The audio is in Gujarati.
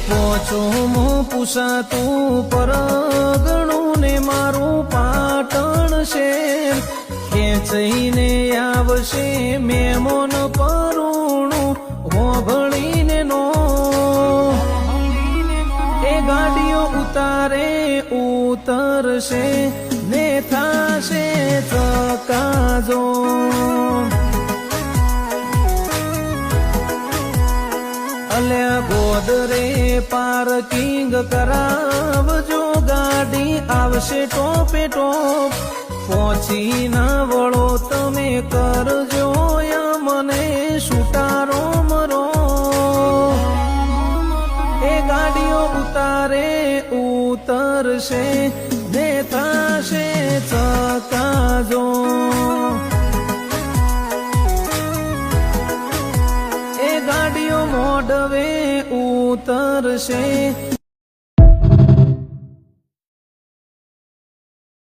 પોચો મો પૂછાતું પરગણું ને મારું પાટણ શેર ખેંચીને આવશે મેમોન પરુણું હોભળીને નો એ ગાડીઓ ઉતારે ઉતરશે ને થાશે ચકાજો અલ્યા ગોદરે પાર્કિંગ કરાવજો ગાડી આવશે ટોપે ટોપ પહોંચી ના વળો તમે કરજો મને સુટારો મરો એ ગાડીઓ ઉતારે ઉતરશે ને થાશે ચકાજો એ ગાડીઓ મોડવે ઉતરશે